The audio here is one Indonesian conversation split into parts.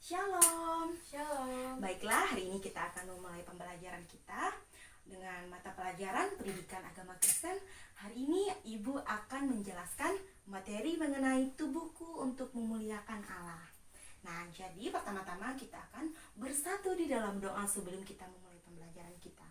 Shalom. Shalom. Baiklah, hari ini kita akan memulai pembelajaran kita dengan mata pelajaran Pendidikan Agama Kristen. Hari ini Ibu akan menjelaskan materi mengenai tubuhku untuk memuliakan Allah. Nah, jadi pertama-tama kita akan bersatu di dalam doa sebelum kita memulai pembelajaran kita.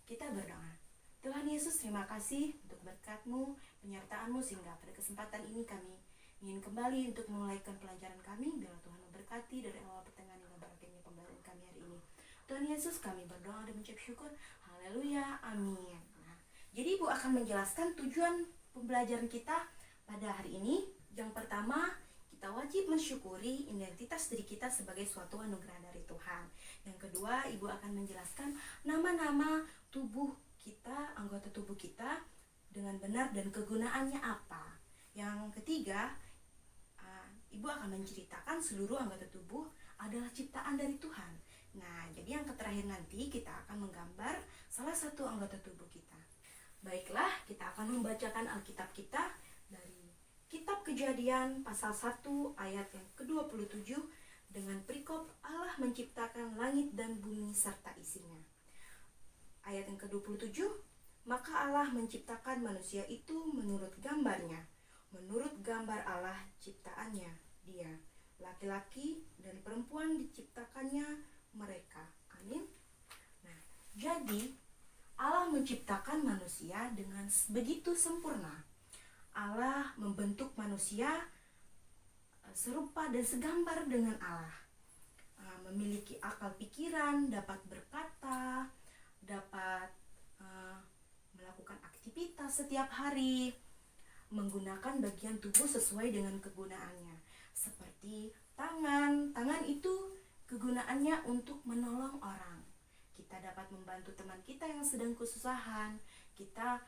Kita berdoa. Tuhan Yesus, terima kasih untuk berkat-Mu, penyertaan-Mu, sehingga pada kesempatan ini kami ingin kembali untuk memulaikan pelajaran kami. Biarlah Tuhan memberkati dari awal pertengahan hingga berakhirnya pembelajaran kami hari ini. Tuhan Yesus, kami berdoa dan mengucap syukur. Haleluya, amin. Nah, jadi Ibu akan menjelaskan tujuan pembelajaran kita pada hari ini. Yang pertama, kita wajib mensyukuri identitas diri kita sebagai suatu anugerah dari Tuhan. Yang kedua, Ibu akan menjelaskan nama-nama tubuh kita, anggota tubuh kita dengan benar dan kegunaannya apa. Yang ketiga, Ibu akan menceritakan seluruh anggota tubuh adalah ciptaan dari Tuhan. Nah, jadi yang terakhir nanti kita akan menggambar salah satu anggota tubuh kita. Baiklah, kita akan membacakan Alkitab kita dari Kitab Kejadian pasal 1 ayat yang ke-27 dengan perikop Allah menciptakan langit dan bumi serta isinya. Ayat yang ke-27, maka Allah menciptakan manusia itu menurut gambarnya. Menurut gambar Allah ciptaannya dia, laki-laki dan perempuan diciptakannya mereka. Amin. Nah, jadi Allah menciptakan manusia dengan begitu sempurna. Allah membentuk manusia serupa dan segambar dengan Allah. Memiliki akal pikiran, dapat berkata, dapat melakukan aktivitas setiap hari, menggunakan bagian tubuh sesuai dengan kegunaannya. Seperti tangan itu kegunaannya untuk menolong orang. Kita dapat membantu teman kita yang sedang kesusahan. Kita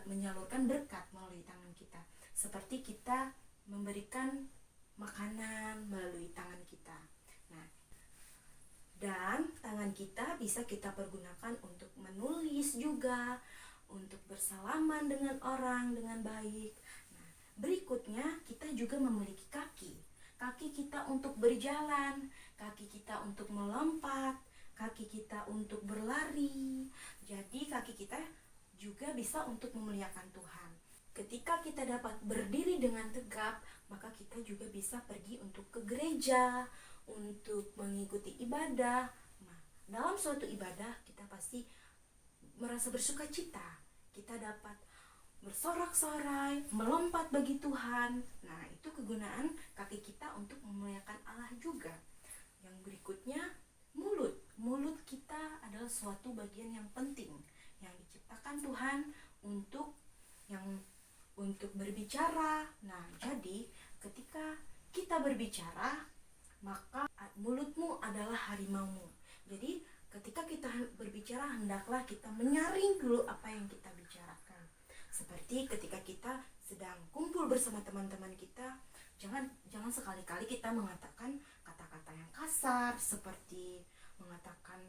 menyalurkan berkat melalui tangan kita. Seperti kita memberikan makanan melalui tangan kita. Nah, dan tangan kita bisa kita pergunakan untuk menulis juga, untuk bersalaman dengan orang dengan baik. Nah, berikutnya kita juga memiliki kaki. Kaki kita untuk berjalan, kaki kita untuk melompat, kaki kita untuk berlari. Jadi kaki kita juga bisa untuk memuliakan Tuhan. Ketika kita dapat berdiri dengan tegap, maka kita juga bisa pergi untuk ke gereja, untuk mengikuti ibadah. Nah, dalam suatu ibadah kita pasti merasa bersuka cita. Kita dapat bersorak-sorai, melompat bagi Tuhan. Nah, itu kegunaan kaki kita untuk memuliakan Allah juga. Yang berikutnya, mulut. Mulut kita adalah suatu bagian yang penting yang diciptakan Tuhan untuk berbicara. Nah, jadi ketika kita berbicara, maka mulutmu adalah harimaumu. Jadi ketika kita berbicara, hendaklah kita menyaring dulu apa yang kita bicarakan. Seperti ketika kita sedang kumpul bersama teman-teman kita, jangan sekali-kali kita mengatakan kata-kata yang kasar, seperti mengatakan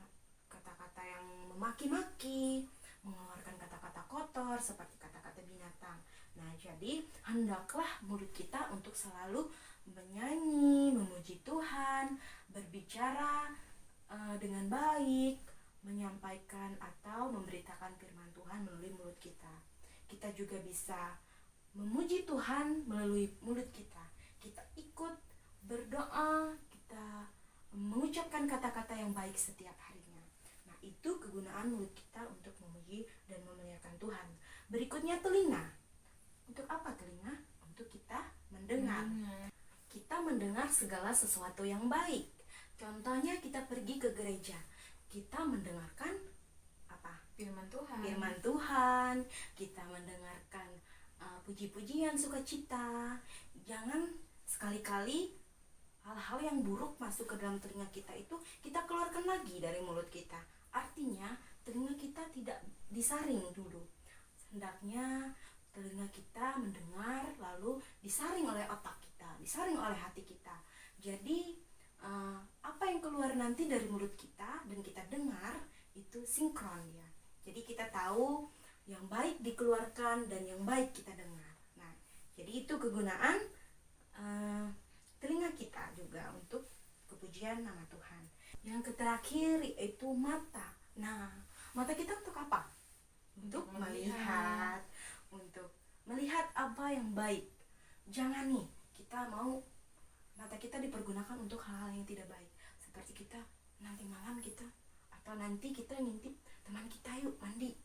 kata-kata yang memaki-maki, mengeluarkan kata-kata kotor, seperti kata-kata binatang. Nah, jadi hendaklah mulut kita untuk selalu menyanyi, memuji Tuhan, berbicara dengan baik, menyampaikan atau memberitakan firman Tuhan melalui mulut kita. Kita juga bisa memuji Tuhan melalui mulut kita. Kita ikut berdoa, kita mengucapkan kata-kata yang baik setiap harinya. Nah, itu kegunaan mulut kita untuk memuji dan memuliakan Tuhan. Berikutnya telinga. Untuk apa telinga? Untuk kita mendengar. Kita mendengar segala sesuatu yang baik. Contohnya kita pergi ke gereja, kita mendengarkan apa? Firman Tuhan. Firman Tuhan. Kita mendengarkan puji-pujian, sukacita. Jangan sekali-kali hal-hal yang buruk masuk ke dalam telinga kita itu kita keluarkan lagi dari mulut kita. Artinya telinga kita tidak disaring dulu. Hendaknya telinga kita mendengar lalu disaring oleh otak kita, disaring oleh hati kita. Jadi apa yang keluar nanti dari mulut kita dan kita dengar itu sinkron ya. Jadi kita tahu yang baik dikeluarkan dan yang baik kita dengar. Nah, jadi itu kegunaan telinga kita juga untuk kepujian kepujian nama Tuhan. Yang terakhir yaitu mata. Nah, mata kita untuk apa? Untuk melihat, untuk melihat apa yang baik. Jangan nih kita mau mata kita dipergunakan untuk hal-hal yang tidak baik. Seperti kita nanti malam kita atau nanti kita ngintip teman kita, yuk mandi.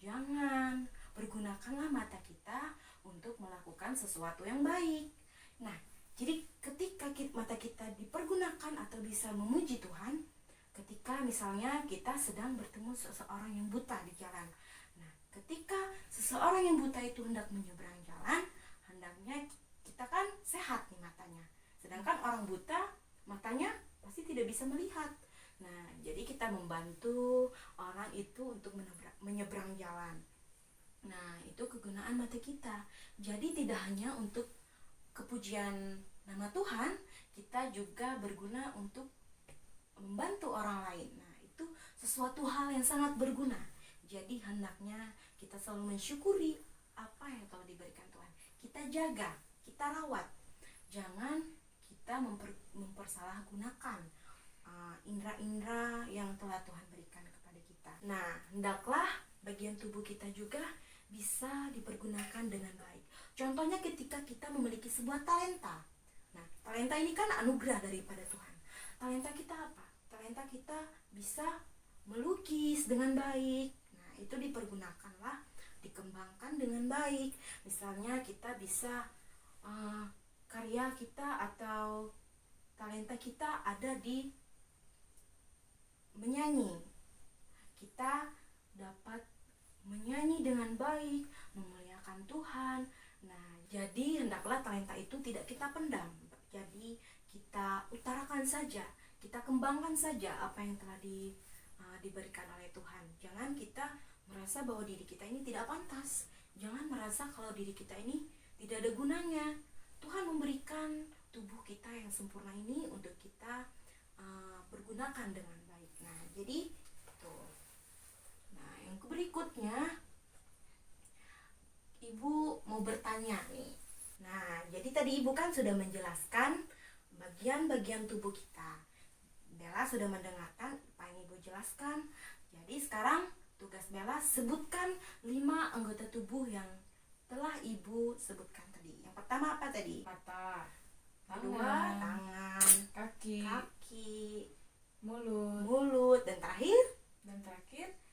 Jangan, pergunakanlah mata kita untuk melakukan sesuatu yang baik. Nah, jadi ketika mata kita dipergunakan atau bisa memuji Tuhan, ketika misalnya kita sedang bertemu seseorang yang buta di jalan. Nah, ketika seseorang yang buta itu hendak menyeberang jalan, hendaknya kita kan sehat nih matanya. Sedangkan orang buta matanya pasti tidak bisa melihat. Nah, jadi kita membantu orang itu untuk menyeberang jalan. Nah, itu kegunaan mata kita. Jadi tidak hanya untuk kepujian nama Tuhan, kita juga berguna untuk membantu orang lain. Nah, itu sesuatu hal yang sangat berguna. Jadi hendaknya kita selalu mensyukuri apa yang telah diberikan Tuhan. Kita jaga, kita rawat. Jangan kita mempersalahgunakan indera-indera yang telah Tuhan berikan kepada kita. Nah, hendaklah bagian tubuh kita juga bisa dipergunakan dengan baik. Contohnya ketika kita memiliki sebuah talenta. Nah, talenta ini kan anugerah daripada Tuhan. Talenta kita apa? Talenta kita bisa melukis dengan baik. Nah, itu dipergunakanlah, dikembangkan dengan baik. Misalnya kita bisa karya kita atau talenta kita ada di menyanyi. Kita dapat menyanyi dengan baik, memuliakan Tuhan. Nah, jadi hendaklah talenta itu tidak kita pendam. Jadi kita utarakan saja, kita kembangkan saja apa yang telah diberikan oleh Tuhan. Jangan kita merasa bahwa diri kita ini tidak pantas. Jangan merasa kalau diri kita ini tidak ada gunanya. Tuhan memberikan tubuh kita yang sempurna ini untuk kita pergunakan dengan baik. Nah, jadi tuh. Nah, yang berikutnya Ibu mau bertanya nih. Nah, jadi tadi Ibu kan sudah menjelaskan bagian-bagian tubuh kita. Bella sudah mendengarkan apa yang Ibu jelaskan. Jadi sekarang tugas Bella, sebutkan 5 anggota tubuh yang telah Ibu sebutkan tadi. Yang pertama apa tadi? Mata, Kedua, tangan, kaki, mulut, dan terakhir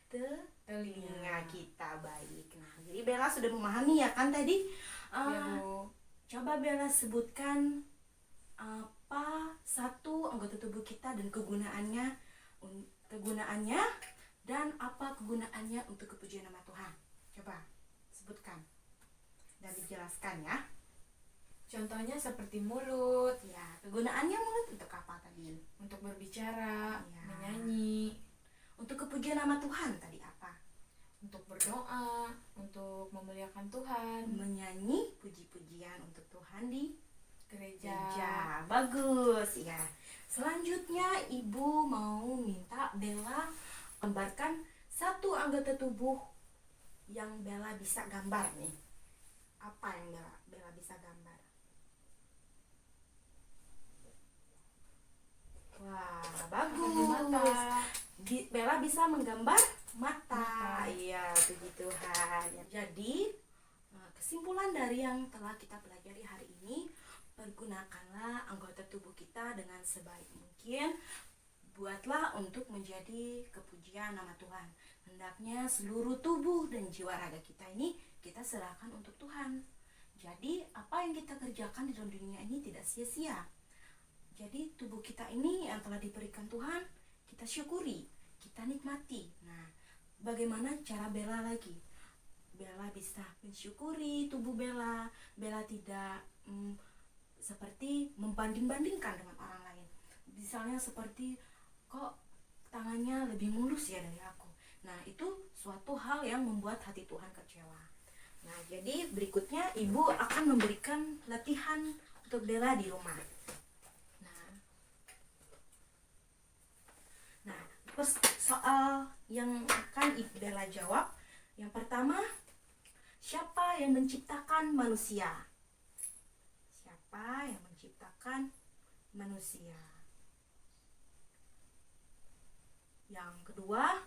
telinga telinga. kita. Baik. Nah, jadi Bella sudah memahami ya kan tadi. Ya, Bu. Coba Bella sebutkan apa satu anggota tubuh kita dan kegunaannya dan apa kegunaannya untuk kepujian nama Tuhan. Coba sebutkan dan dijelaskan ya. Contohnya seperti mulut, Ya, kegunaannya mulut untuk apa tadi? untuk berbicara, Ya. menyanyi, Untuk kepujian nama Tuhan tadi apa? untuk berdoa, untuk memuliakan Tuhan, Menyanyi puji-pujian untuk Tuhan di gereja. gereja. Bagus ya. Selanjutnya Ibu mau minta Bella gambarkan satu anggota tubuh yang Bella bisa gambar nih. Apa yang Bella bisa gambar? Wah, bagus. Mata. Bella bisa menggambar mata. Mata. Iya, puji Tuhan. Jadi, kesimpulan dari yang telah kita pelajari hari ini, pergunakanlah anggota tubuh kita dengan sebaik mungkin. Buatlah untuk menjadi kepujian nama Tuhan. Hendaknya seluruh tubuh dan jiwa raga kita ini kita serahkan untuk Tuhan. Jadi, apa yang kita kerjakan di dalam dunia ini tidak sia-sia. Jadi tubuh kita ini yang telah diberikan Tuhan, kita syukuri, kita nikmati. Nah, bagaimana cara Bella lagi? Bella bisa mensyukuri tubuh Bella. Bella tidak seperti membanding-bandingkan dengan orang lain. Misalnya seperti, kok tangannya lebih mulus ya dari aku. Nah, itu suatu hal yang membuat hati Tuhan kecewa. Nah, jadi berikutnya Ibu akan memberikan latihan untuk Bella di rumah. Soal yang akan Bella jawab. Yang pertama, siapa yang menciptakan manusia? Siapa yang menciptakan manusia? Yang kedua,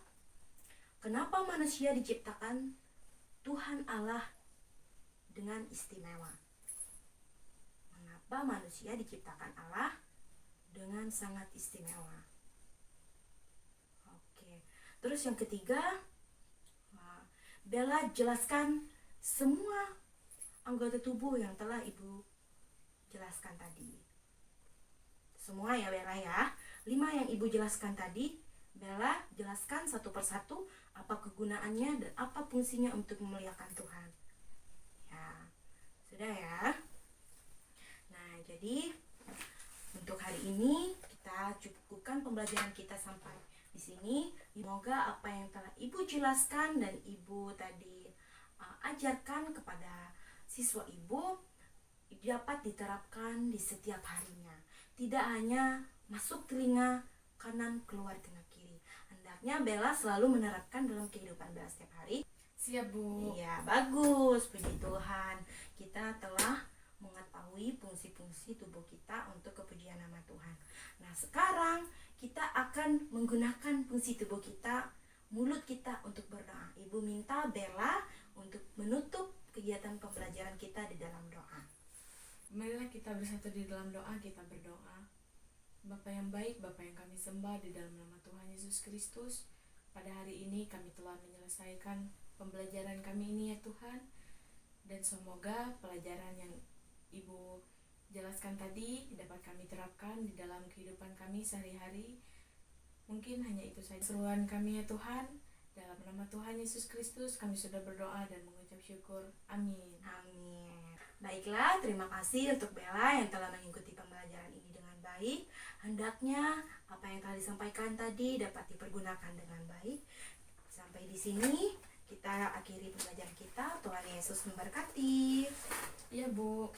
kenapa manusia diciptakan Tuhan Allah dengan istimewa? Mengapa manusia diciptakan Allah dengan sangat istimewa? Oke. Terus yang ketiga, Bella jelaskan semua anggota tubuh yang telah Ibu jelaskan tadi. Semua ya Bella ya. 5 yang Ibu jelaskan tadi, Bella jelaskan satu persatu apa kegunaannya dan apa fungsinya untuk memuliakan Tuhan. Ya, sudah ya. Nah, jadi untuk hari ini kita cukupkan pembelajaran kita sampai di sini. Semoga apa yang telah Ibu jelaskan dan Ibu tadi ajarkan kepada siswa Ibu dapat diterapkan di setiap harinya. Tidak hanya masuk telinga kanan, keluar telinga kiri. Hendaknya Bella selalu menerapkan dalam kehidupan Bella setiap hari. Siap, Bu. Iya, bagus. Puji Tuhan. Kita telah mengetahui fungsi-fungsi tubuh kita untuk kepujian nama Tuhan. Nah, sekarang kita akan menggunakan fungsi tubuh kita, mulut kita untuk berdoa. Ibu minta Bella untuk menutup kegiatan pembelajaran kita di dalam doa. Marilah kita bersatu di dalam doa, kita berdoa. Bapa yang baik, Bapa yang kami sembah di dalam nama Tuhan Yesus Kristus, pada hari ini kami telah menyelesaikan pembelajaran kami ini ya Tuhan, dan semoga pelajaran yang Ibu jelaskan tadi dapat kami terapkan di dalam kehidupan kami sehari-hari. Mungkin hanya itu saja seruan kami ya Tuhan. Dalam nama Tuhan Yesus Kristus kami sudah berdoa dan mengucap syukur. Amin. Amin. Baiklah, terima kasih untuk Bella yang telah mengikuti pembelajaran ini dengan baik. Hendaknya apa yang telah disampaikan tadi dapat dipergunakan dengan baik. Sampai di sini kita akhiri pembelajaran kita. Tuhan Yesus memberkati. Ya Bu.